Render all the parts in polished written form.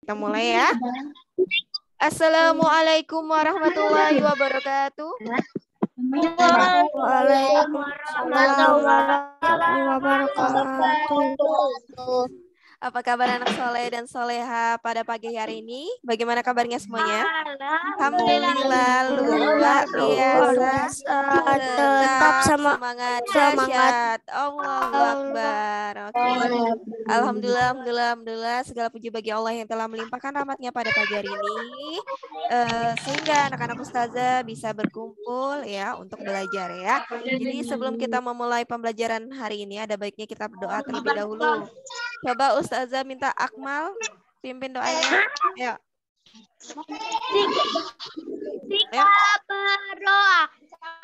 Kita mulai ya. Assalamualaikum warahmatullahi wabarakatuh. Waalaikumsalam warahmatullahi wabarakatuh. Apa kabar anak soleh dan soleha pada pagi hari ini? Bagaimana kabarnya semuanya? Alhamdulillah luar biasa. Tetap semangat dahsyat. Allahu Akbar. Oke. Alhamdulillah. Segala puji bagi Allah yang telah melimpahkan rahmatnya pada pagi hari ini. Sehingga anak-anak ustazah bisa berkumpul ya untuk belajar ya. Jadi sebelum kita memulai pembelajaran hari ini, ada baiknya kita berdoa terlebih dahulu. Coba ustazah minta Akmal pimpin doanya. Ayo. Jika berdoa,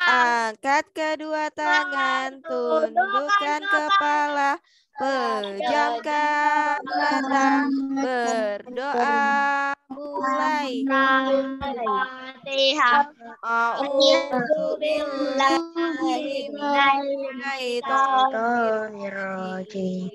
angkat kedua tangan, tundukkan kepala, pejamkan mata, berdoa mulai. A'udzu billahi minasyaitonir rajim.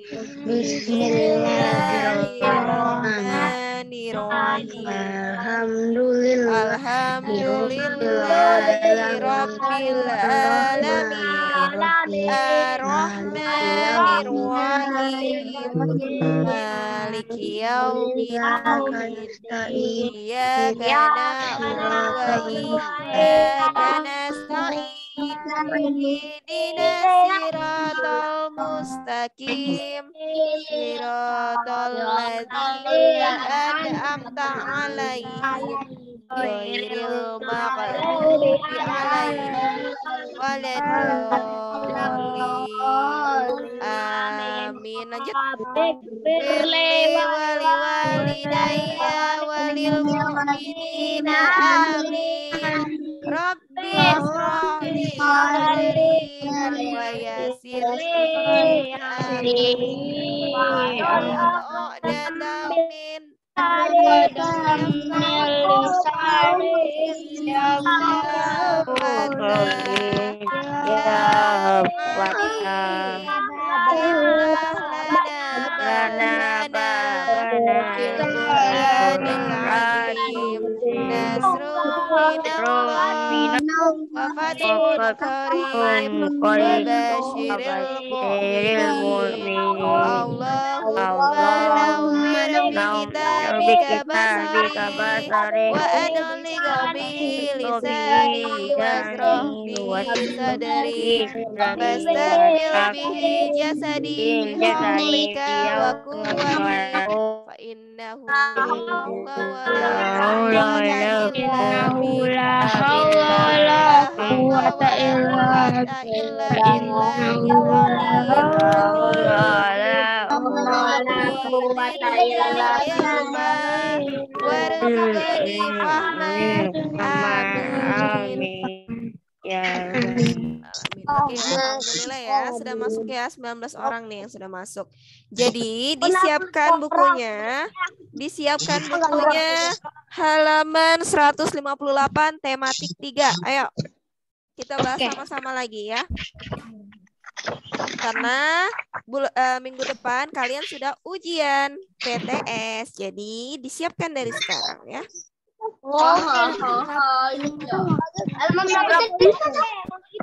Bismillahirrahmanirrahim. Alhamdulillahi rabbil alamin. Ar-Rahmanir-Rahim. Maliki yaumiddin. Iyyaka na'budu wa iyyaka nasta'in. Ihdinas siratal mustaqim. Siratal ladzina an'amta 'alaihim ghairil maghdubi 'alaihim waladdallin. Amin. Lanjut. Birli wali walidayya walil mu'minina amin. Rabbi shrahli sadri wa yassirli amri wahlul 'uqdatam min Allahumma nawwir basari wa adligh bihi lisani wasrah bihi sadri fastamil bihi jasadi qaulika wa quwwati fa innahu la quwwata illa Oke, alhamdulillah ya, sudah masuk ya 19 orang nih yang sudah masuk. Jadi disiapkan bukunya halaman 158 tematik 3. Ayo kita bahas sama-sama lagi ya. Karena minggu depan kalian sudah ujian PTS, jadi disiapkan dari sekarang ya.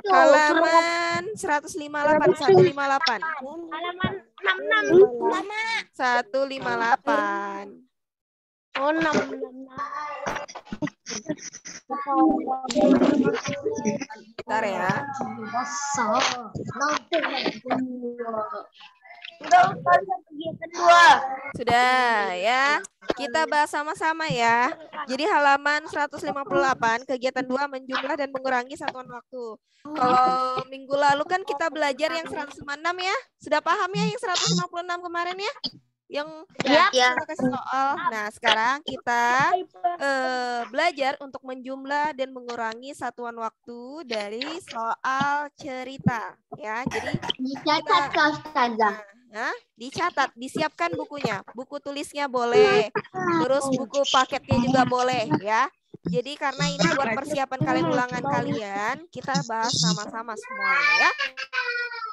Halaman 158. Halaman 158. Oh, 6. Bentar ya. Sudah ya. Kita bahas sama-sama ya. Jadi halaman 158 kegiatan 2 menjumlah dan mengurangi satuan waktu. Kalau minggu lalu kan kita belajar yang 156 ya. Sudah paham ya yang 156 kemarin ya? Yang kita kasih soal. Nah, sekarang kita belajar untuk menjumlah dan mengurangi satuan waktu dari soal cerita ya. Jadi dicatat, disiapkan bukunya. Buku tulisnya boleh. Terus buku paketnya juga boleh ya. Jadi karena ini buat persiapan kalian ulangan kalian, kita bahas sama-sama semuanya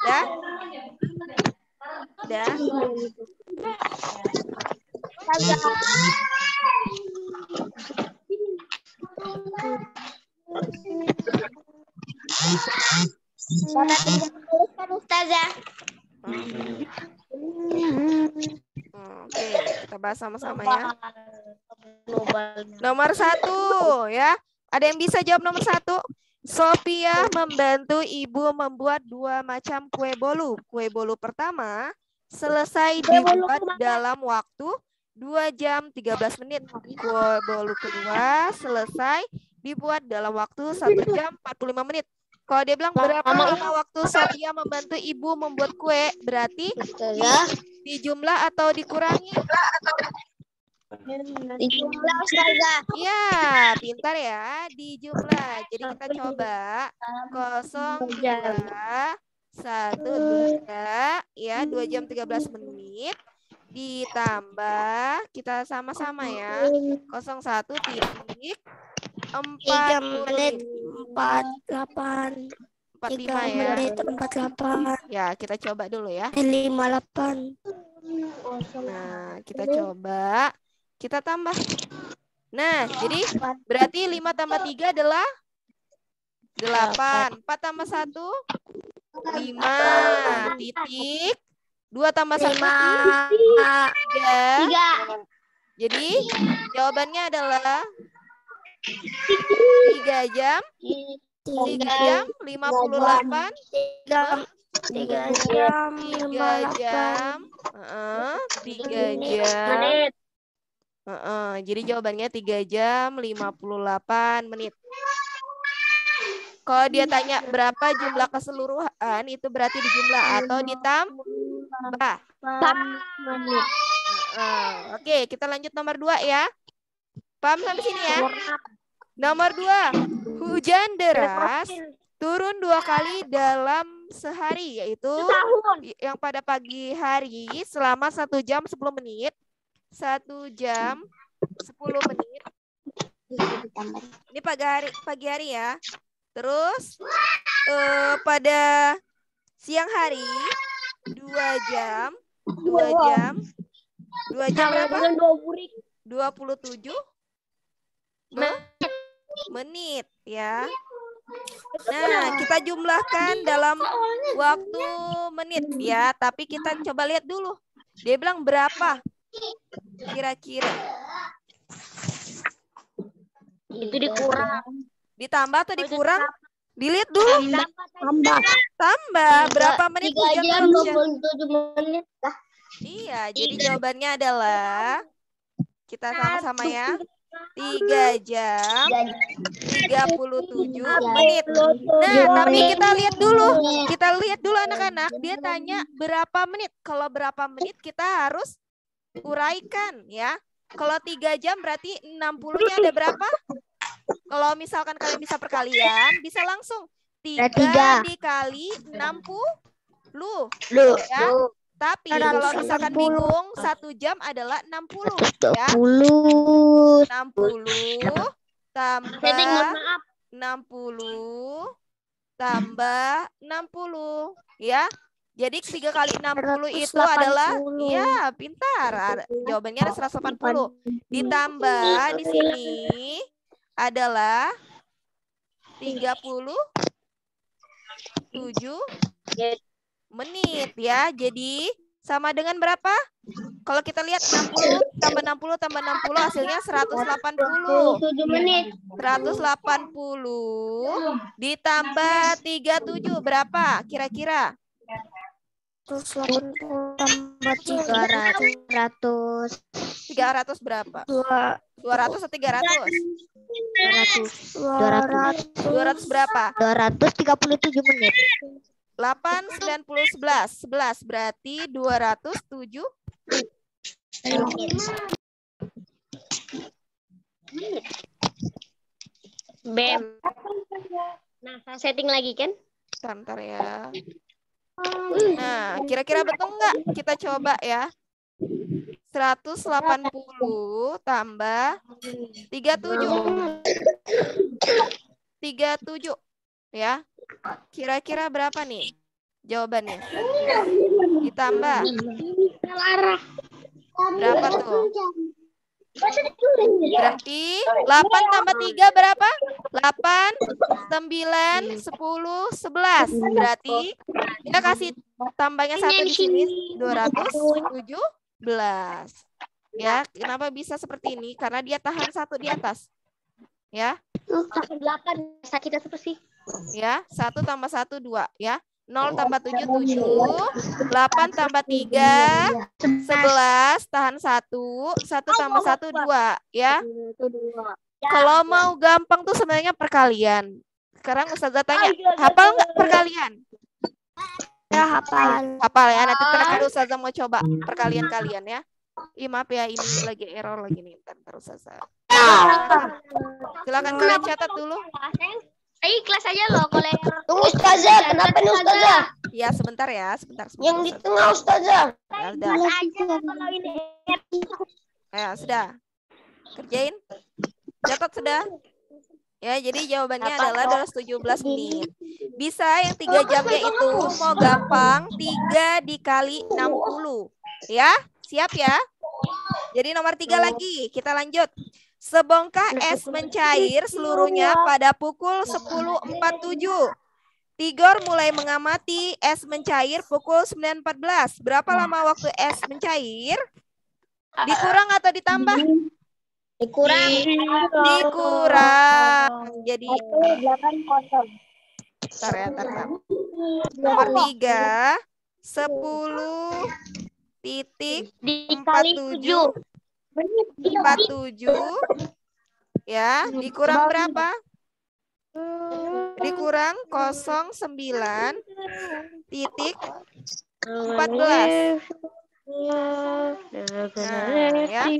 ya. Udah? Teruskan Ustazah. Oke, kita bahas sama-sama ya. Nomor 1 ya. Ada yang bisa jawab nomor 1? Sophia membantu ibu membuat 2 macam kue bolu. Kue bolu pertama selesai dibuat dalam waktu 2 jam 13 menit. Kue bolu kedua selesai dibuat dalam waktu 1 jam 45 menit. Kalau dia bilang berapa lama waktu Sophia membantu ibu membuat kue, berarti dijumlah atau dikurangi? Dijumlah Ustazah. Iya, pintar ya, dijumlah. Jadi kita coba 0, 2, 1, 3, ya 2 jam 13 menit. Ditambah, kita sama-sama ya, 01 titik 48 45 ya. 48 Ya, kita coba dulu ya. 58. Nah, kita coba. Kita tambah. Nah, jadi berarti 5 tambah 3 adalah 8. 4 tambah 1, 5. Titik. 2 tambah 1, 3. Jadi, jawabannya adalah 3 jam. 3 jam 58. 3 jam 3 jam. 3 jam. Jadi jawabannya 3 jam 58 menit. Kalau dia tanya berapa jumlah keseluruhan, itu berarti dijumlah atau ditambah. Oke, kita lanjut nomor 2 ya. Paham sampai sini ya? Nomor 2, hujan deras turun 2 kali dalam sehari, yaitu yang pada pagi hari selama 1 jam 10 menit, 1 jam 10 menit. Ini pagi hari ya. Terus pada siang hari 2 jam berapa? 27 menit ya. Nah, kita jumlahkan dalam waktu menit ya, tapi kita coba lihat dulu. Dia bilang berapa kira-kira? Itu dikurang. Ditambah atau dikurang? Dilihat dulu. Tambah. Berapa menit 3 hujan jam turun? 27 menit. Iya, jadi jawabannya adalah kita sama-sama ya. 3 jam 37 menit. Nah, tapi kita lihat dulu. Kita lihat dulu anak-anak. Dia tanya berapa menit. Kalau berapa menit kita harus uraikan ya. Kalau 3 jam berarti 60-nya ada berapa? Kalau misalkan kalian bisa perkalian, bisa langsung 3 dikali 60. Ya. Tapi kalau misalkan bingung, 1 jam adalah 60 ya. 60 tambah 60 tambah 60 ya. Jadi 3 kali 60 itu adalah ya, pintar. Jawabannya ada 180. Ditambah di sini adalah 37 menit ya. Jadi sama dengan berapa? Kalau kita lihat 60 tambah 60 tambah 60 hasilnya 180. 180 ditambah 37 berapa kira-kira? 180 tambah 300 berapa? 200 atau 300? 200 berapa? 237 menit. 8, 90, 11 berarti 207 Bem. Nah, saya setting lagi kan? Bentar ya. Nah, kira-kira betul nggak? Kita coba ya. 180 tambah 37 ya. Kira-kira berapa nih jawabannya? Ditambah berapa tuh? Berarti 8 tambah 3 berapa? 8, 9, 10, 11. Berarti dia kasih tambahnya 1 di sini 217. Ya, kenapa bisa seperti ini? Karena dia tahan 1 di atas. Ya. 8 kita seperti. Ya, 1 tambah 1 2 ya. 0 tambah 7 7, 8 tambah 3 11, tahan 1, 1 tambah 1 2 ya. Kalau mau gampang tuh sebenarnya perkalian. Sekarang Ustazah tanya, hafal nggak perkalian? Ya, hafal. Hafal ya, nanti terakhir Ustazah mau coba perkalian kalian ya. Ih, maaf ya, ini lagi error lagi nih. Ntar Ustazah. Silakan kalian catat dulu. Kelas aja loh kalau Tunggu Ustazah, kenapa nih Ustazah? Ya, sebentar ya, sebentar. Yang di tengah Ustazah. Ya, udah. kalau ini Ya, sudah. Kerjain. Catat sudah. Ya, jadi jawabannya adalah 217 menit. Bisa yang 3 jamnya itu mau gampang 3 dikali 60. Ya, siap ya? Jadi nomor 3 lagi, kita lanjut. Sebongkah es mencair seluruhnya pada pukul 10.47. Tigor mulai mengamati es mencair pukul 9.14. Berapa lama waktu es mencair? Dikurang atau ditambah? dikurang. Dikurang. Jadi, 8 bentar ya, bentar. Nomor 3, 10 titik Dikali 7. 47 ya, dikurang berapa? Dikurang 09 titik 14. Nah, ya.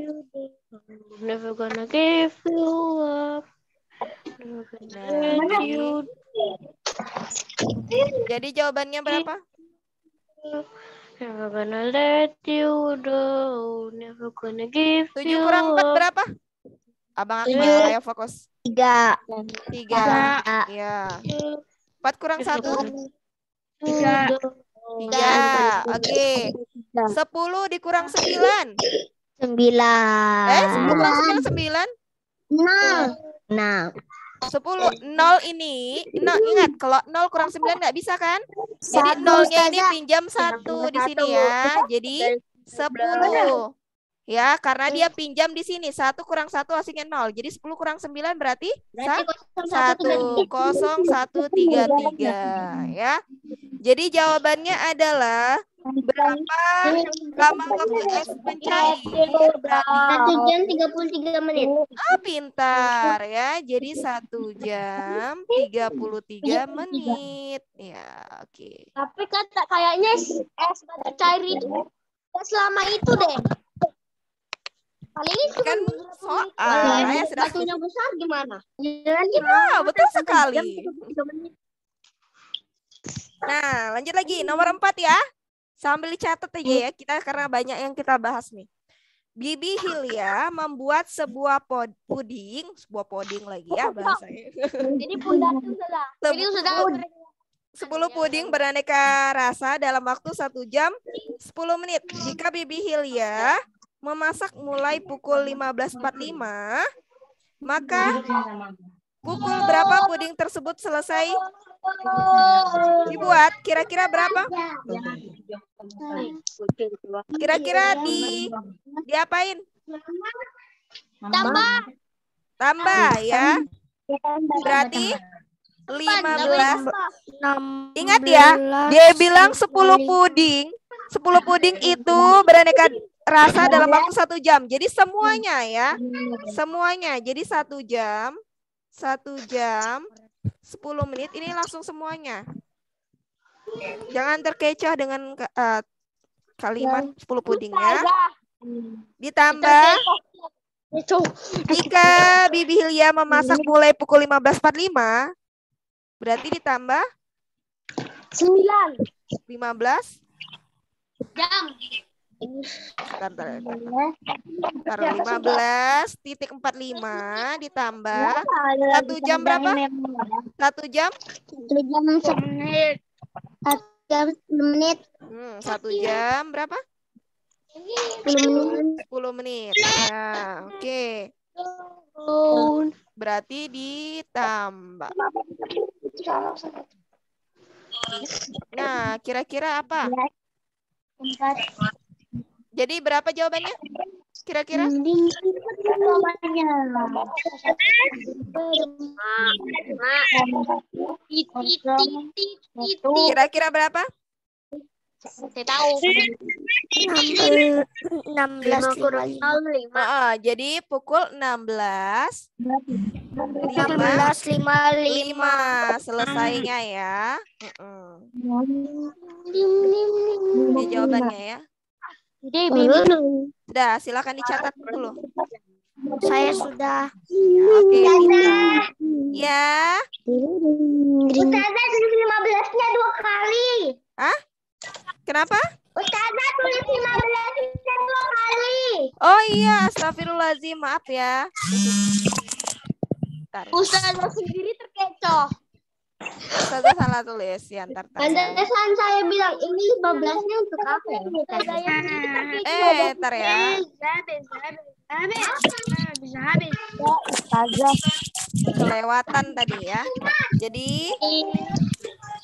Never gonna give you up. Nah, jadi jawabannya berapa? Never gonna let you go. Never gonna give 7 you kurang 4 up. berapa? Abang Akmal, ayo fokus. 3. 3. Ya. 4 kurang 1. 3. 3. Oke. 10 dikurang 9. 9. 10 kurang 9 9. 6. 10 0 ini, ingat kalau 0 kurang 9 nggak bisa kan? Jadi nolnya ini pinjam 1 di sini ya. Jadi 10. Ya, karena dia pinjam di sini 1 kurang 1 hasilnya 0. Jadi 10 kurang 9 berarti 10113 ya. Jadi jawabannya adalah berapa lama waktu es mencair? 1 jam 33 menit. Pintar ya. Jadi 1 jam 33 menit. Ya, oke. Tapi kayaknya es batu cair itu selama itu deh. Paling itu Kan soal ya sudah. batunya besar gimana? Ya, betul sekali. Nah, lanjut lagi nomor 4 ya. Sambil dicatat aja ya, kita karena banyak yang kita bahas nih. Bibi Hilya membuat sebuah puding lagi ya bahasanya. Jadi puding sudah. Jadi sudah 10 puding beraneka rasa dalam waktu 1 jam 10 menit. Jika Bibi Hilya memasak mulai pukul 15.45, maka pukul berapa puding tersebut selesai dibuat? Kira-kira berapa? Kira-kira diapain? Tambah ya. Berarti 15. Ingat ya, dia bilang 10 puding. 10 puding itu beraneka rasa dalam waktu 1 jam. Jadi semuanya ya. Semuanya. Jadi 1 jam 10 menit ini langsung semuanya. Jangan terkecoh dengan kalimat 10 pudingnya. Ditambah jika Bibi Hilya memasak mulai pukul 15.45, berarti ditambah 15 jam. Bentar, 15.45 ditambah 1 jam berapa? 1 jam? 1 jam 10 menit. 1 jam 10 menit. 1 jam berapa? 10 menit. Ya, oke. Berarti ditambah. Nah, kira-kira apa? Jadi berapa jawabannya? Kira-kira? Kira-kira berapa? Saya tahu. 16.55. Jadi pukul 16.55 selesainya ya. Ini jawabannya ya. Sudah, silakan dicatat dulu. Saya sudah. Ya, oke, pintar. Ya. Ustazah tulis 15-nya 2 kali. Hah? Kenapa? Ustazah tulis 15-nya 2 kali. Oh iya, astagfirullahaladzim, maaf ya. Bentar. Ustazah sendiri terkecoh. Ustazah salah tulis ya, ntar. Pantesan saya bilang ini 15-nya untuk apa ya? Ustazah yang sendiri terkecoh. Ntar ya. Kelewatan tadi ya. Jadi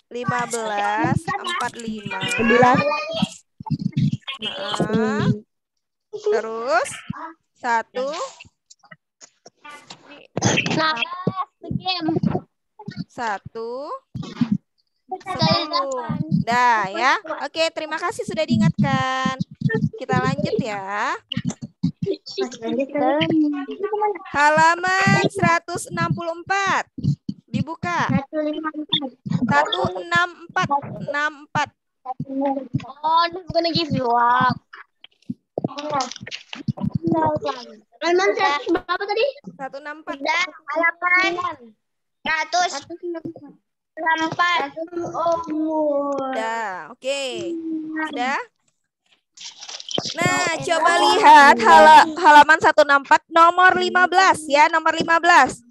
15:45. Terus 1 1 10. Dah ya. Oke, terima kasih sudah diingatkan. Kita lanjut ya. Halaman 164. Dibuka. 164. Oh, I'm gonna give you up. Halaman 100 berapa tadi? 164. Halaman 104. Udah, oke. Sudah? Nah, coba lihat halaman 164 nomor 15 ya, nomor 15.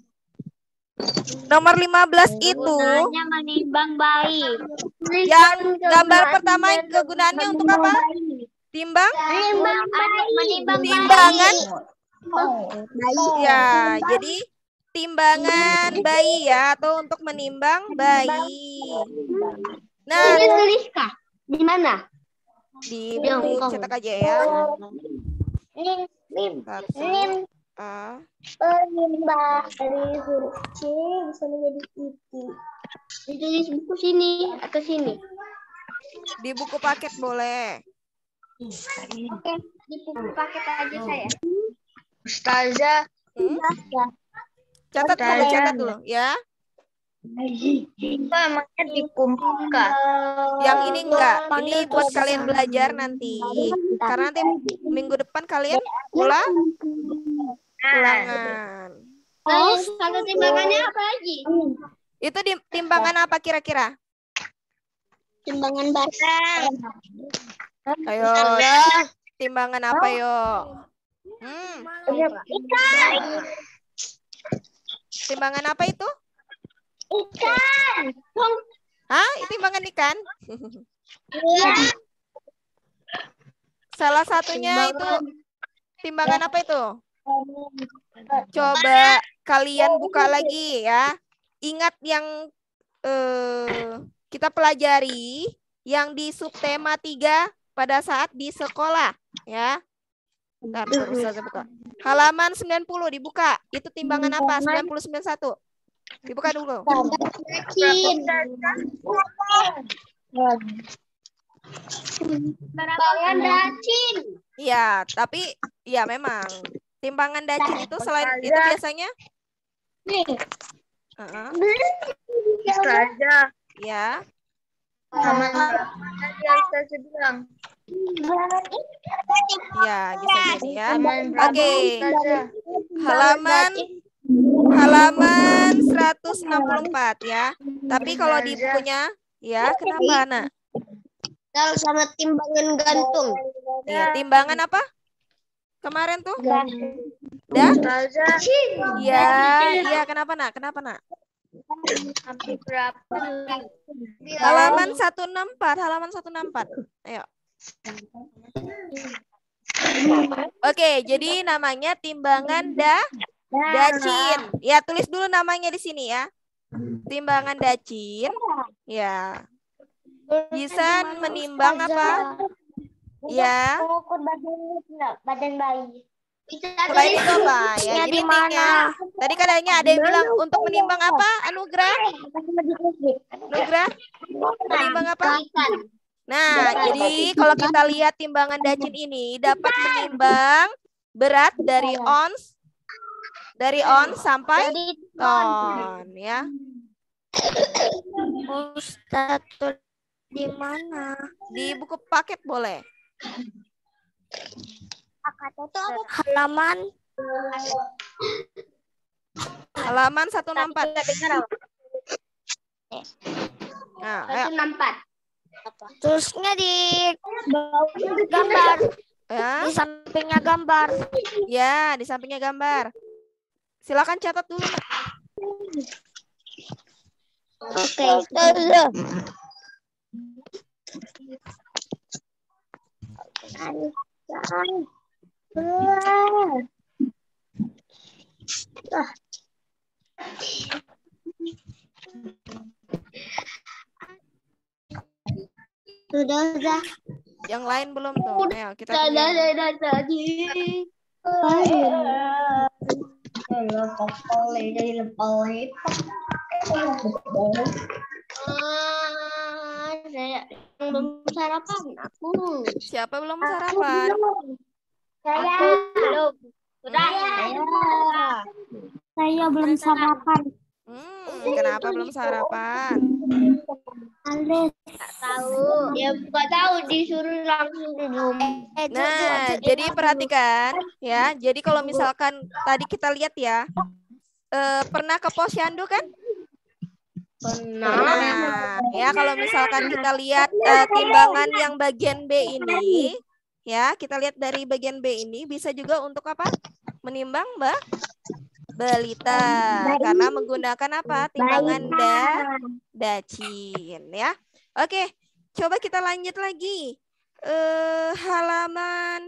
Nomor 15 itu Menimbang baik. yang gambar pertama kegunaannya untuk apa? Timbang? Timbangan. Ya, jadi timbangan bayi ya, atau untuk menimbang bayi. Nah, Tulis kah? Di mana? di buku cetak aja ya. Penimbang dari huruf C bisa menjadi titik. Ditulis buku sini atau sini? Di buku paket boleh. Oke, di buku paket aja saya. Ustazah. Catat dulu ya. Emangnya dikumpulkan. Yang ini enggak. Ini buat kalian belajar nanti. Karena nanti minggu depan kalian ulangan. Kalau timbangannya apa lagi? Itu timbangan apa kira-kira? Timbangan basah. Ayo. Timbangan apa yo? Timbangan apa itu? Ikan. Hah? Itu timbangan ikan? Iya. Salah satunya itu timbangan apa itu? Coba kalian buka lagi ya. Ingat yang kita pelajari yang di subtema 3 pada saat di sekolah ya. Bentar, terus saja buka. Halaman 90 dibuka. Itu timbangan apa? 99.1. Dibuka dulu. Timbangan dacin. Iya, tapi ya memang timbangan dacin itu selain itu biasanya Ustazah. ya. Sama tadi yang Ustazah bilang. Ya, bisa jadi ya. Halaman Oke. Ustazah. Halaman 164 ya. Tapi kalau di bukunya ya, kenapa, Nak? Sama timbangan gantung. Ya, timbangan apa? Kemarin tuh? Dah? Ustazah. Iya, kenapa, Nak? Kenapa, Nak? Berapa? Halaman 164, halaman 164. Ayo. Oke, jadi namanya timbangan dacin. Ya, tulis dulu namanya di sini ya. Timbangan dacin. Ya. Bisa menimbang apa? Ya. Mengukur badan bayi. Selain itu apa? Ya, jadi intinya. Tadi katanya ada yang bilang untuk menimbang apa? Anugrah? Anugrah? Menimbang apa? Nah, jadi kalau kita lihat timbangan dacin ini dapat menimbang berat dari ons sampai ton ya. Ustadz di mana? Di buku paket boleh. Halaman Halaman 164. Nah, ayo. 164. terusnya di gambar. Ya. Di sampingnya gambar. Ya, di sampingnya gambar. Silakan catat dulu, Nak. Oke, Ustazah. Sudah. Yang lain belum tuh. Ayo, kita tunggu. Saya belum sarapan. Aku. Siapa belum sarapan? Saya belum. Saya belum sarapan. Kenapa belum sarapan? Tahu. Ya nggak tahu, disuruh langsung minum. Nah, jadi perhatikan ya. Jadi kalau misalkan tadi kita lihat ya, pernah ke Posyandu kan? Pernah. Ya, kalau misalkan kita lihat timbangan yang bagian B ini, ya kita lihat dari bagian B ini bisa juga untuk apa? Menimbang balita, karena menggunakan apa? Timbangan dacin ya. Oke, coba kita lanjut lagi. Halaman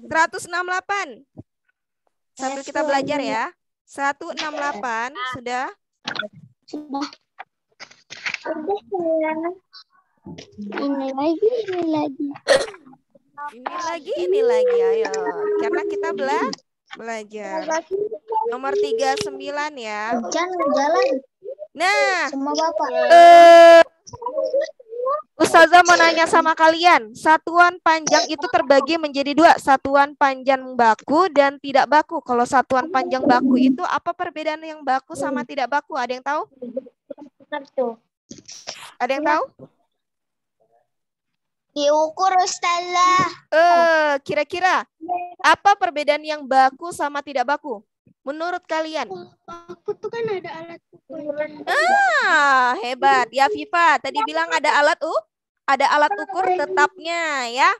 168. Sambil kita belajar ya. 168 sudah. Ini lagi. Ayo. Karena kita belajar. Nomor 39 ya. Jalan. Nah, Sama Bapak. Ustazah mau nanya sama kalian. Satuan panjang itu terbagi menjadi 2. Satuan panjang baku dan tidak baku. Kalau satuan panjang baku itu apa perbedaan yang baku sama tidak baku? Ada yang tahu? Ada yang tahu? Diukur, Ustazah. Kira-kira apa perbedaan yang baku sama tidak baku? Menurut kalian? Aku tuh kan ada alat ukur. Hebat. Ya, Viva. Tadi bilang ada alat ukur tetapnya ya.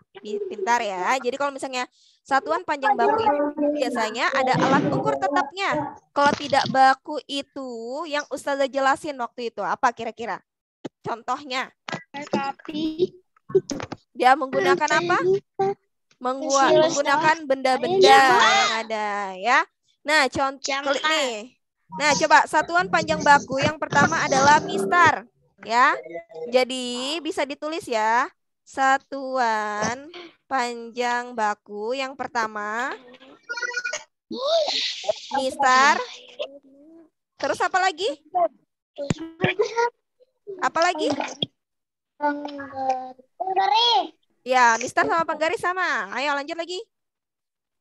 Pintar ya. Jadi kalau misalnya satuan panjang baku itu biasanya ada alat ukur tetapnya. Kalau tidak baku itu yang Ustazah jelasin waktu itu apa kira-kira? Contohnya? Dia menggunakan apa? Menggunakan benda-benda yang ada ya. Nah, contoh nih. Nah, coba satuan panjang baku yang pertama adalah mistar ya. Jadi bisa ditulis ya. Satuan panjang baku yang pertama mistar. Terus apa lagi? Apa lagi? Penggaris. Ya, mistar sama penggaris sama. Ayo lanjut lagi.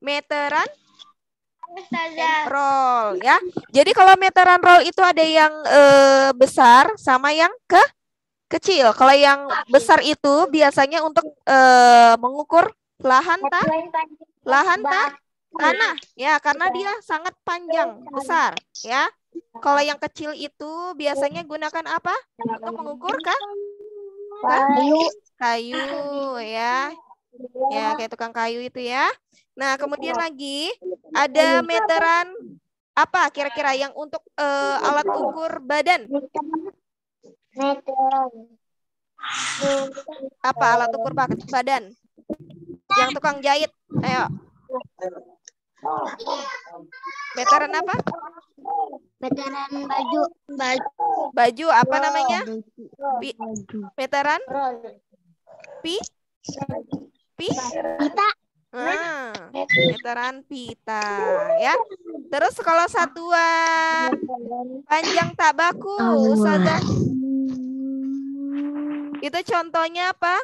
Meteran roll ya. Jadi kalau meteran roll itu ada yang besar sama yang kecil. Kalau yang besar itu biasanya untuk mengukur lahan tanah ya, karena dia sangat panjang besar ya. Kalau yang kecil itu biasanya gunakan apa untuk mengukur kayu ya. Ya, kayak tukang kayu itu ya. Nah, kemudian lagi ada meteran apa kira-kira yang untuk alat ukur badan? Apa alat ukur badan? Yang tukang jahit. Ayo. Meteran apa? Meteran baju. Baju apa namanya? Meteran? Pita. Meteran pita ya. Terus kalau satuan panjang tak baku, Ustazah. Itu contohnya apa?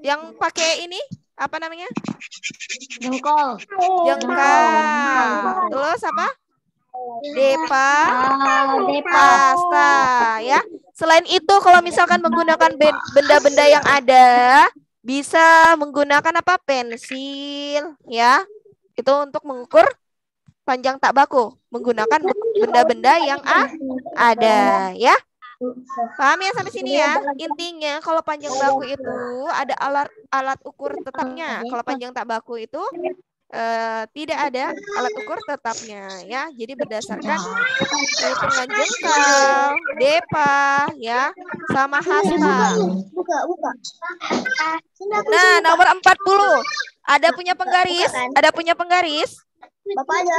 Yang pakai ini apa namanya? Jengkol. Jengkal. Terus apa? Pasta ya. Selain itu kalau misalkan menggunakan benda-benda yang ada, bisa menggunakan apa? Pensil ya. Itu untuk mengukur panjang tak baku menggunakan benda-benda yang ada ya. Paham ya sampai sini ya? Intinya kalau panjang baku itu ada alat ukur tetapnya. Kalau panjang tak baku itu tidak ada alat ukur tetapnya ya. Jadi berdasarkan hitungan jengkal, depa ya, sama hasta. Nah, nomor 40. Ada punya penggaris? Bapak aja.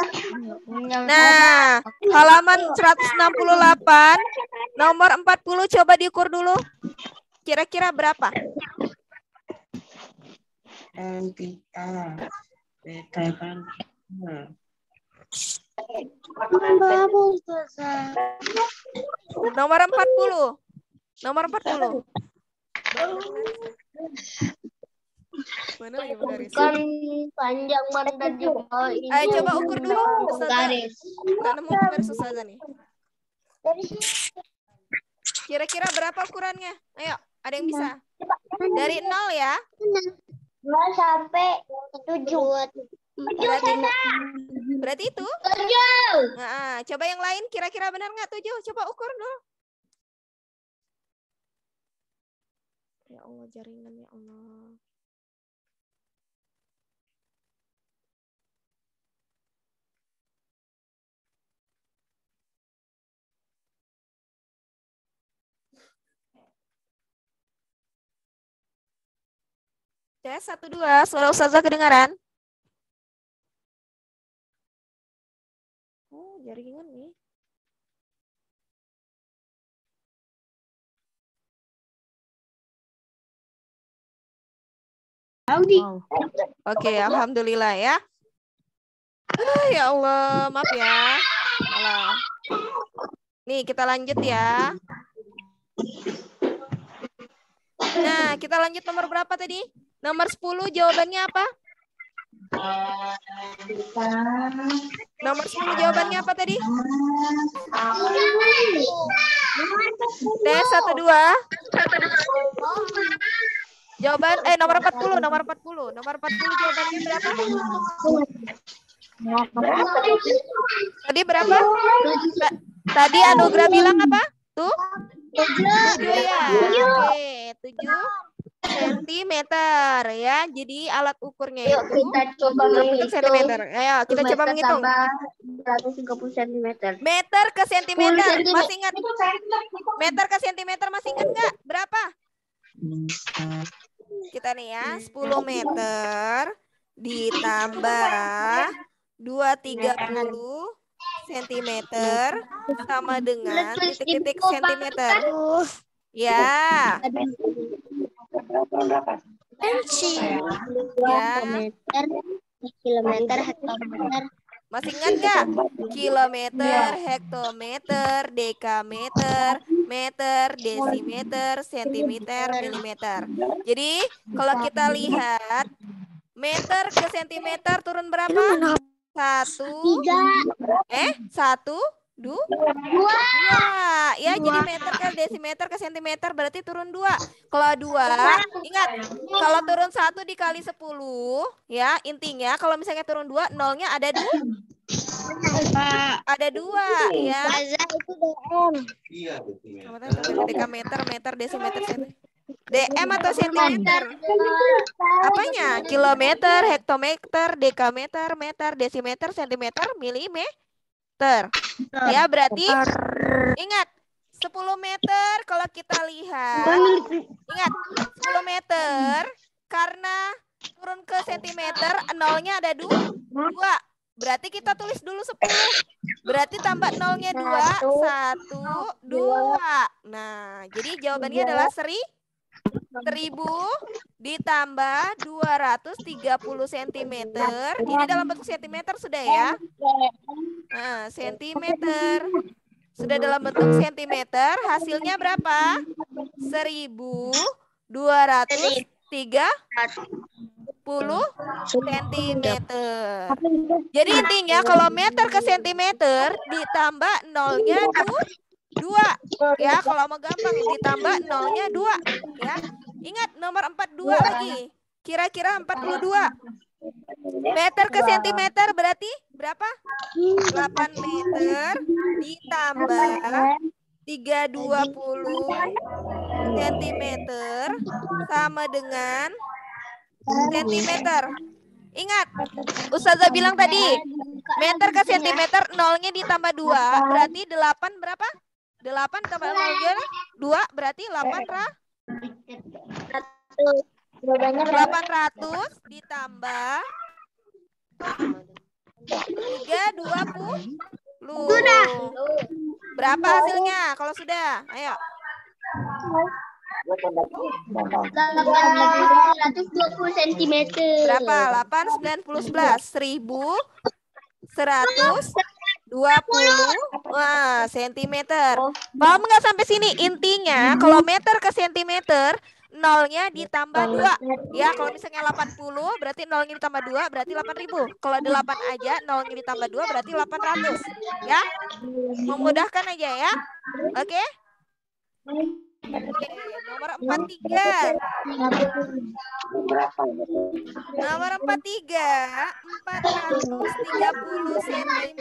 Nah, halaman 168, nomor 40 coba diukur dulu. Kira-kira berapa? Nomor 40. Nomor 40. Mana lagi penggaris? Kan panjang dan juga ini. Ayo coba ukur dulu. Garis. Nggak nemu penggaris Ustazah nih. Kira-kira berapa ukurannya? Ayo, ada yang bisa? Dari 0 ya. 0 sampai 7. Berarti itu? 7. Nah, coba yang lain kira-kira benar nggak 7? Coba ukur dulu. Ya Allah, jaringan ya Allah. Tes 1 2, suara Ustazah kedengaran? Oh, jaringan nih. Oke, alhamdulillah ya. Ya Allah, maaf ya. Salah. Nih, kita lanjut ya. Nah, kita lanjut nomor berapa tadi? Nomor 10 jawabannya apa? Nomor 10 jawabannya apa tadi? Tes 1 2. Jawaban nomor 40, nomor 40. Nomor 40 jawabannya berapa? Tadi berapa? Tadi Anugrah bilang apa? Tuh? 7 ya. Oke, 7 sentimeter ya. Jadi alat ukurnya itu Kita coba menghitung sentimeter. Ayo, kita coba menghitung. 130 cm. Meter ke sentimeter. Masih ingat? Meter ke sentimeter masih ingat nggak? Berapa? Kita nih ya, 10 meter ditambah 230 sentimeter sama dengan titik-titik sentimeter. Ya. Ya. Kilometer, hektometer. Masih ingat nggak? Kilometer, hektometer, dekameter, meter, desimeter, sentimeter, milimeter. Jadi kalau kita lihat meter ke sentimeter turun berapa? 1, 2. Ya, jadi meter ke desimeter ke sentimeter berarti turun 2. Kalau 2, ingat kalau turun 1 dikali 10 ya, intinya kalau misalnya turun 2, nolnya ada 2. Ada 2 ya. Itu DM. Dekameter, meter, desimeter, sentimeter. DM atau sentimeter? Apanya? Kilometer, hektometer, dekameter, meter, desimeter, sentimeter, milimeter. Ya, berarti ingat 10 meter kalau kita lihat. Ingat 10 meter karena turun ke sentimeter, nolnya ada 2. Berarti kita tulis dulu 10. Berarti tambah nolnya 2, 1, 2. Nah, jadi jawabannya adalah 1000 ditambah 230 cm. Ini dalam bentuk sentimeter sudah ya. Nah, sentimeter. Sudah dalam bentuk sentimeter, hasilnya berapa? 1230 cm. Jadi intinya kalau meter ke sentimeter ditambah nolnya 2. Ya, kalau mau gampang ditambah nolnya 2. Ya. Ingat nomor 42 lagi. Kira-kira 42. Meter ke sentimeter berarti berapa? 8 meter ditambah 320 cm sama dengan sentimeter. Ingat, Ustazah bilang tadi, meter ke sentimeter nolnya ditambah 2, berarti 8 berapa? 8 tambah nolnya 2, berarti 800 ditambah 320. Berapa hasilnya kalau sudah? Ayo. 820 cm. Berapa? 8, 90, 11. 1120 sentimeter. Paham nggak sampai sini? Intinya kalau meter ke sentimeter, nolnya ditambah 2. Ya, kalau misalnya 80, berarti nolnya ditambah 2, berarti 8.000. Kalau 8 aja, nolnya ditambah 2, berarti 800. Ya, memudahkan aja ya. Oke? Oke, nomor 43. Nomor 43, 430 cm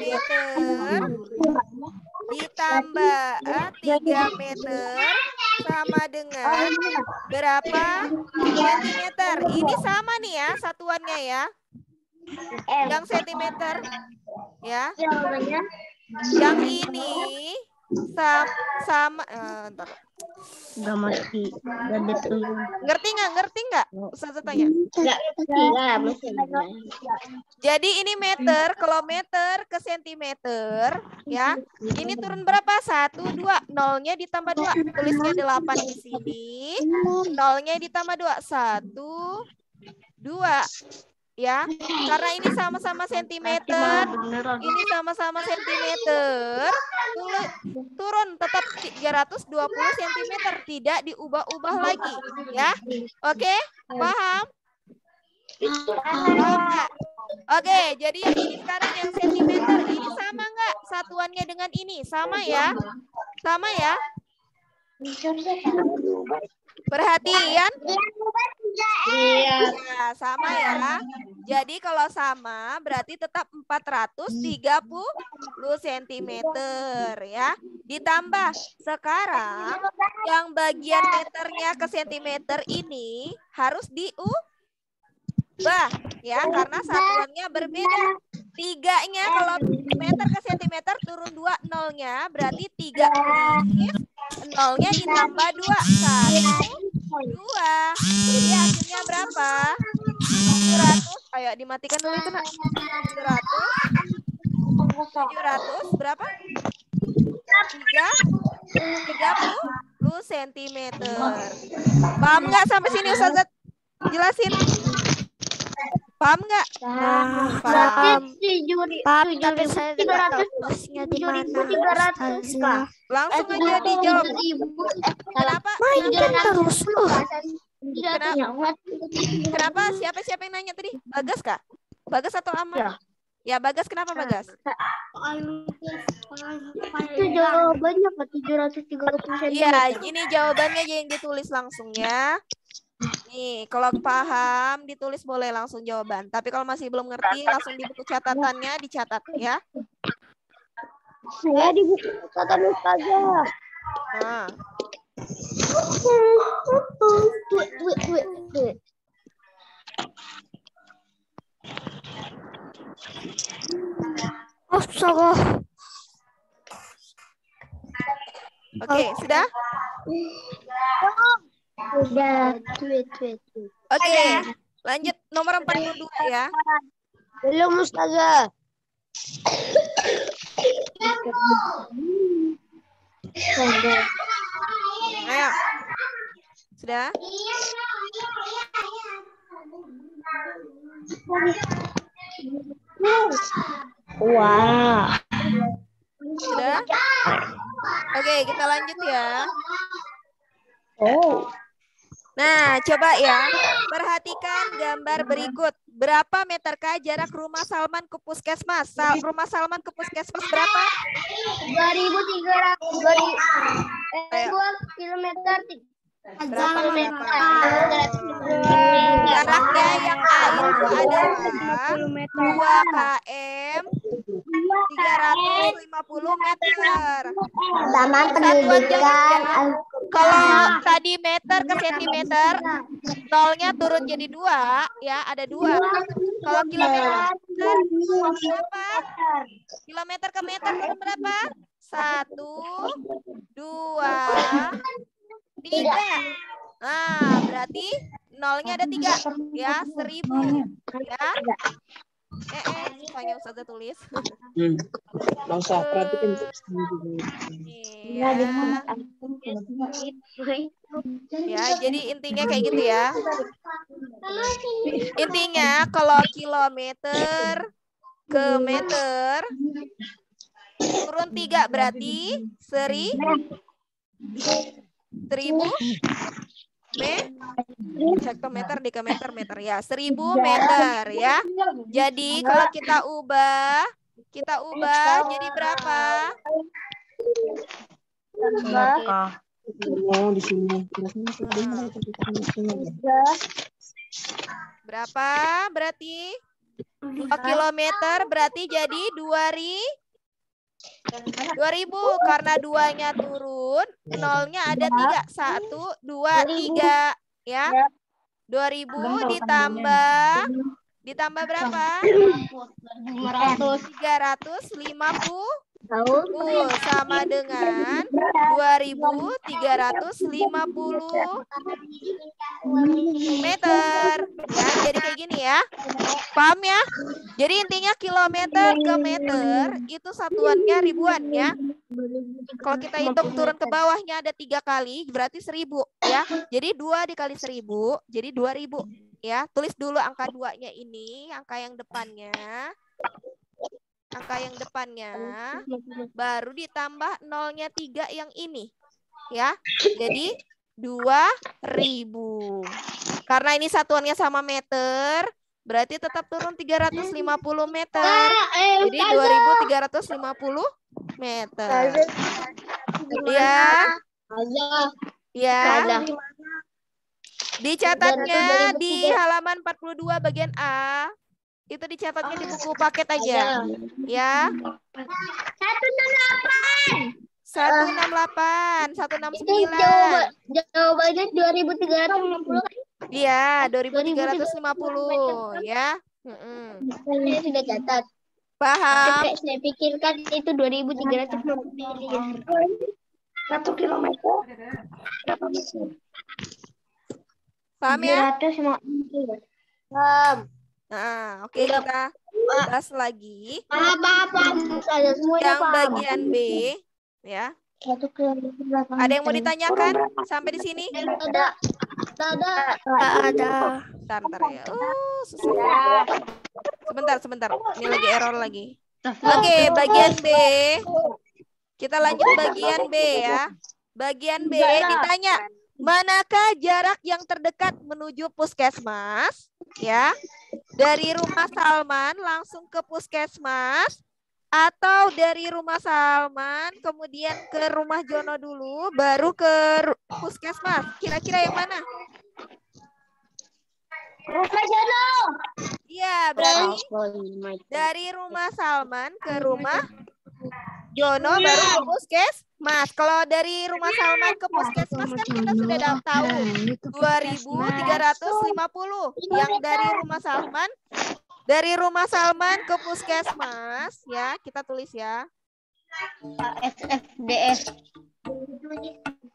ditambah 3 meter sama dengan berapa sentimeter? Ini sama nih ya satuannya ya. Yang sentimeter ya. Yang ini sama ntar. Nggak mati. Ngerti nggak? Ustazah tanya. Jadi ini meter, kalau meter ke sentimeter, ya. Ini turun berapa? 1, 2. Nolnya ditambah 2. Tulisnya 8 di sini. Nolnya ditambah 2. 1, 2. Ya, karena ini sama-sama sentimeter, ini sama-sama sentimeter, turun tetap 320 cm, tidak diubah-ubah lagi, ya. Oke, paham? Oke, jadi yang ini sekarang yang sentimeter, ini sama nggak satuannya dengan ini? Sama ya? Sama ya? Perhatian. Iya, sama ya. Jadi kalau sama berarti tetap 430 cm ya. Ditambah sekarang yang bagian meternya ke sentimeter ini harus diubah ya karena satuannya berbeda. 3-nya kalau meter ke sentimeter turun 2 nolnya berarti 3 nolnya ditambah 2 1 2. Jadi hasilnya berapa? 700. Ayo dimatikan dulu itu nak. 700 berapa? 30 cm. Paham nggak sampai sini Ustazah? Jelasin. Paham nggak? Paham. Tapi saya tidak tahu plusnya di mana. 7.300. Langsung aja dijawab. Kenapa? Kenapa? Siapa yang nanya tadi? Bagas kah? Bagas atau Amal? Ya Bagas, kenapa Bagas? Itu jawabannya Pak 730 cm. Iya, ini jawabannya yang ditulis langsung ya. Nih, kalau paham ditulis boleh langsung jawaban. Tapi kalau masih belum ngerti langsung di buku catatannya dicatat ya. Saya di buku catatan Ustazah. Nah. Oke, sudah? Udah. Tweet. Oke, lanjut nomor 42 ya. Belum, Ustazah. Ayo. Sudah? Wah. Sudah? Oke, kita lanjut ya. Oh. Nah, coba ya. Perhatikan gambar berikut. Berapa meterkah jarak rumah Salman ke puskesmas? Rumah Salman ke puskesmas berapa? 2 kilometer. Berapa? Jaraknya yang A itu adalah 2 km 350 meter. Taman Pendidikan. Kalau tadi meter ke sentimeter, nolnya turun jadi 2, ya ada 2. Kalau kilometer berapa? Kilometer ke meter turun berapa? 1, 2, 3. Nah, berarti nolnya ada 3, ya 1000, ya. Susahnya Ustazah tulis. Nggak usah perhatikan. Ya, jadi intinya kayak gitu ya. Intinya kalau kilometer ke meter turun 3 berarti 1000 hektometer, dekameter, meter ya, 1000 meter ya. Jadi kalau kita ubah jadi berapa? Oh, di sini. Berapa berarti? 2 kilometer berarti jadi 2000 karena 2-nya turun, nolnya ada 3. 1, 2, 3 ya. 2000 ditambah berapa? 350 sama dengan 2350 meter. Ya, jadi kayak gini ya. Paham ya? Jadi intinya kilometer ke meter itu satuannya ribuan ya. Kalau kita hitung turun ke bawahnya ada 3 kali, berarti 1000 ya. Jadi 2 dikali 1000, jadi 2000 ya. Tulis dulu angka 2-nya ini, angka yang depannya. Angka yang depannya, baru ditambah nolnya 3 yang ini. Ya, jadi 2000. Karena ini satuannya sama meter, berarti tetap turun 350 meter. Jadi 2350 meter. Ya. Ya. Dicatatnya di halaman 42 bagian A. Itu dicatatnya di buku paket aja. Ya. 168, 169. Jawabannya 2350. Iya, 2350 ya. Saya sudah catat. Paham? Saya pikirkan itu 2350. 1 kilometer. Berapa meter? Paham ya? 350. Nah, oke, kita bahas lagi. Yang Yang bagian B ya. Ada yang mau ditanyakan sampai di sini? Ada. Bentar ya. Susah. Sebentar. Ini lagi error lagi. Oke, bagian B. Kita lanjut bagian B ya. Bagian B ditanya, manakah jarak yang terdekat menuju puskesmas? Ya, dari rumah Salman langsung ke puskesmas, atau dari rumah Salman kemudian ke rumah Jono dulu baru ke puskesmas? Kira-kira yang mana? Rumah Jono. Iya, berarti dari rumah Salman ke rumah Jono baru ke puskesmas. Kalau dari rumah Salman ke puskesmas kan kita sudah tahu 2350. Yang dari rumah Salman ke puskesmas ya, kita tulis ya. SFDS.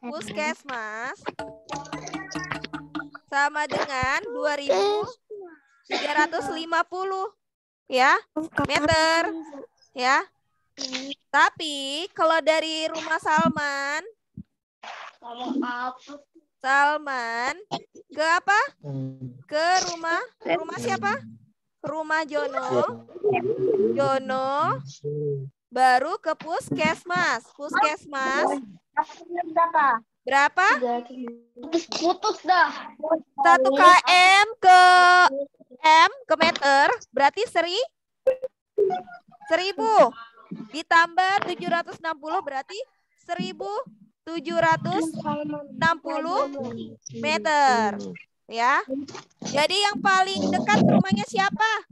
Puskesmas sama dengan 2.350 ya meter ya. Tapi kalau dari rumah Salman ke apa? Ke rumah siapa? Rumah Jono baru ke puskesmas. Berapa? Putus dah. 1 km ke meter berarti 1.000 ditambah 760 berarti 1.760 meter ya. Jadi yang paling dekat rumahnya siapa?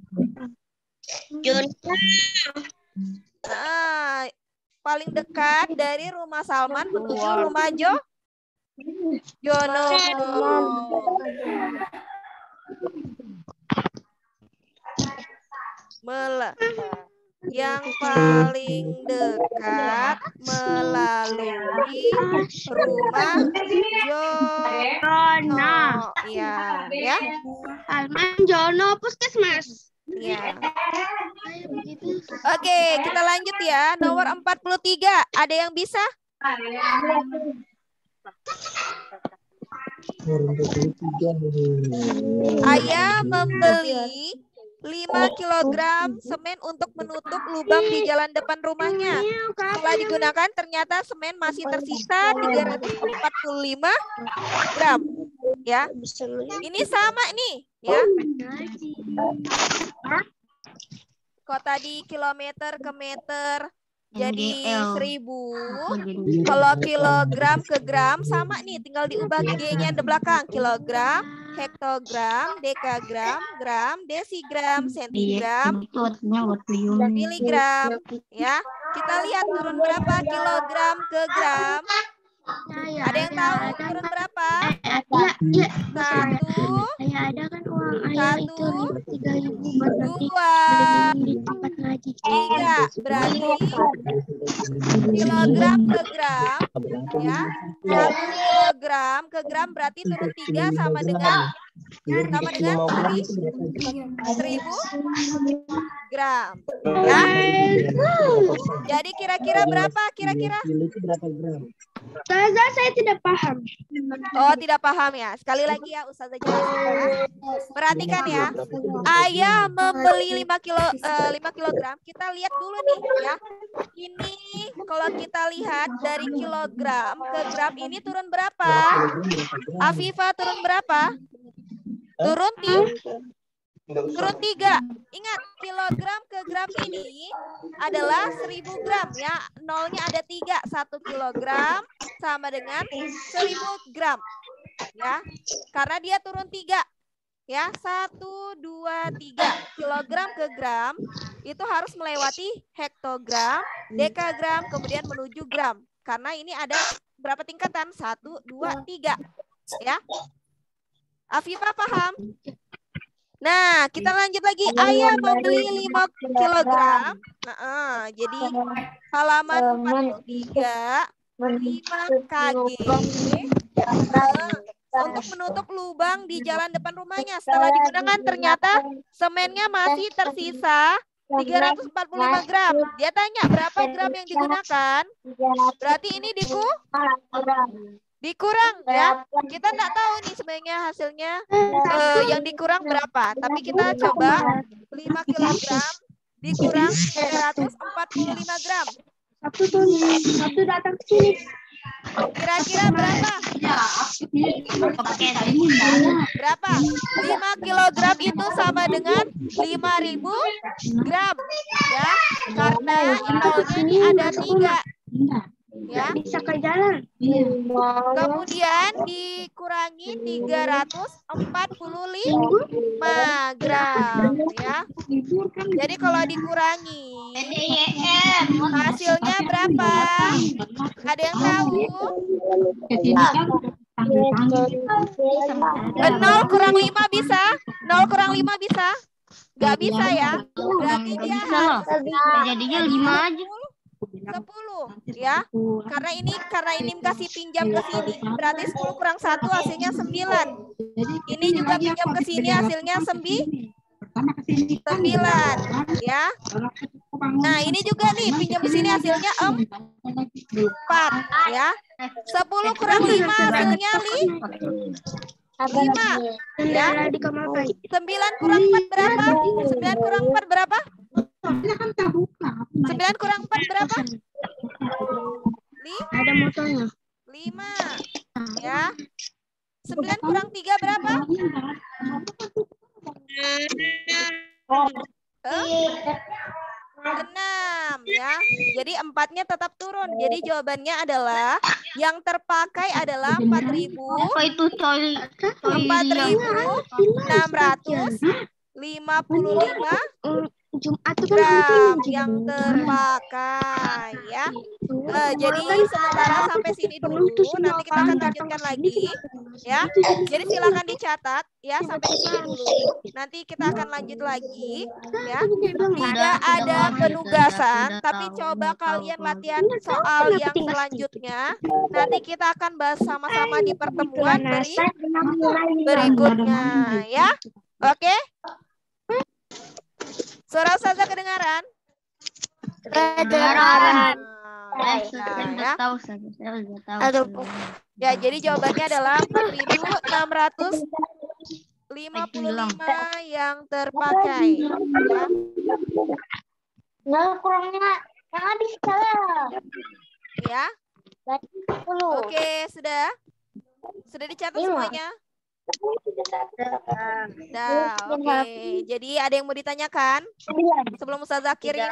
Nah, paling dekat dari rumah Salman menuju rumah Jono. Yang paling dekat melalui rumah Jono. Ya. Salman Jono puskesmas. Ya. Oke, kita lanjut ya. Nomor 43. Ada yang bisa? Ayah membeli 5 kg semen untuk menutup lubang di jalan depan rumahnya. Setelah digunakan ternyata semen masih tersisa 345 gram. Ya. Ini sama nih, ya. Kok tadi kilometer ke meter jadi 1.000. Kalau kilogram ke gram sama nih, tinggal diubah G-nya di belakang. Kilogram, hektogram, dekagram, gram, desigram, sentigram, miligram. Ya, kita lihat turun berapa kilogram ke gram. Ada yang tahu turun berapa? Satu, dua, tiga. Berarti kilogram ke gram, ya. 1 kilogram ke gram berarti turun 3 sama dengan 1.000 gram. Ya. Jadi kira-kira berapa? Kira-kira? Ustazah, saya tidak paham. Oh, tidak paham ya. Sekali lagi ya, Ustazah jelasin ya. Perhatikan ya. Ayah membeli 5 kilogram. Kita lihat dulu nih ya. Ini kalau kita lihat dari kilogram ke gram ini turun berapa? Afifah turun berapa? Turun 3. Ingat, kilogram ke gram ini adalah 1.000 gram ya. Nolnya ada 3. 1 kilogram sama dengan 1.000 gram. Ya. Karena dia turun 3. Ya, 1, 2, 3. Kilogram ke gram itu harus melewati hektogram, dekagram, kemudian menuju gram. Karena ini ada berapa tingkatan? 1, 2, 3. Ya. Afifah paham? Nah, kita lanjut lagi. Ayah membeli 5 kilogram. Jadi halaman 43, 5 kg untuk menutup lubang di jalan depan rumahnya. Setelah digunakan ternyata semennya masih tersisa 345 gram. Dia tanya berapa gram yang digunakan. Berarti ini dikurang ya. Kita nggak tahu nih sebenarnya hasilnya yang dikurang berapa. Tapi kita coba 5 kilogram dikurang 345 gram. Satu datang ke sini. Kira-kira berapa? Berapa? 5 kilogram itu sama dengan 5.000 gram. Ya, karena nolnya ini ada 3. Ya. Bisa ke jalan. Kemudian dikurangi 345 gram ya. Jadi kalau dikurangi hasilnya berapa? Ada yang tahu? 0 kurang 5 bisa? 0 kurang 5 bisa? Gak bisa ya. Berarti dia harus jadinya 5 aja. 10 ya. Karena ini kasih pinjam ke sini, berarti 10 kurang 1 hasilnya 9. Ini juga pinjam ke sini hasilnya 9 ya. Nah, ini juga nih pinjam di sini hasilnya 4 ya. 10 kurang 5 hasilnya 5 ya. 9 kurang 4 berapa? 9 kurang 4 berapa? 9 kurang 4 berapa? Ada motornya. 5 ya. 9 kurang 3 berapa? 6 ya. Jadi 4-nya tetap turun. Jadi jawabannya adalah yang terpakai adalah 4.000. Apa itu coy? 4.655 Jumat gram yang terpakai ya. Jadi sementara sampai sini dulu, nanti kita akan lanjutkan lagi ya. Jadi silakan dicatat ya sampai di sini dulu. Nanti kita akan lanjut lagi ya. Tidak ada penugasan, tapi coba kalian latihan soal yang selanjutnya. Nanti kita akan bahas sama-sama di pertemuan berikutnya ya. Oke? Suara Ustazah kedengaran? Kedengaran. Ya. Ya, jadi jawabannya adalah 4.655 yang terpakai. Ya. Nah, kurangnya yang habis salah. Ya. Berarti 10. Oke, sudah dicatat semuanya? Nah, oke. Jadi ada yang mau ditanyakan sebelum Ustazah kirim?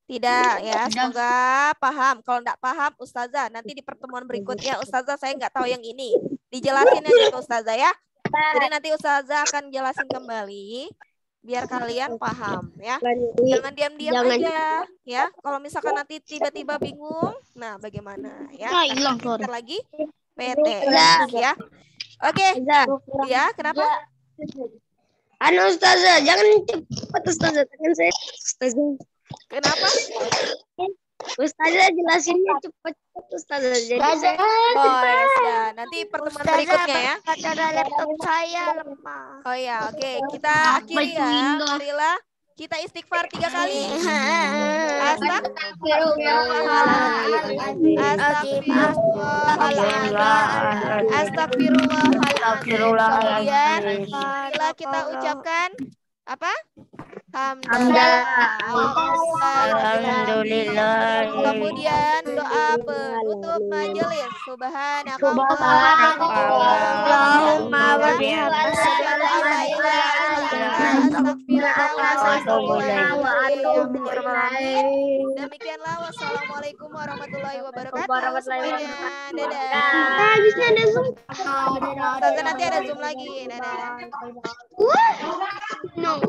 Tidak ya, semoga paham. Kalau enggak paham Ustazah, nanti di pertemuan berikutnya Ustazah saya nggak tahu yang ini. Dijelasin yang itu Ustazah ya. Jadi nanti Ustazah akan jelasin kembali biar kalian paham ya. Jangan diam-diam aja ya. Kalau misalkan nanti tiba-tiba bingung, nah bagaimana ya? Bentar lagi PT ya. Oke, ya kenapa? Anu Ustazah, jangan cepat Ustazah, tangan saya Ustazah. Kenapa? Ustazah jelasinnya cepat Ustazah. Jadi Oh ya sudah, nanti pertemuan berikutnya ya. Cara laptop saya lemah. Oh ya, oke. Kita akhiri ya. Marilah kita istighfar 3 kali. Astagfirullahaladzim. Kemudian bila kita ucapkan apa? Alhamdulillah. Kemudian doa penutup majelis. Subhanakallahumma wa Demikianlah, wassalamualaikum warahmatullahi wabarakatuh. Semuanya. Dadah. Habisnya ada Zoom. Nanti ada Zoom lagi. Dadah. No.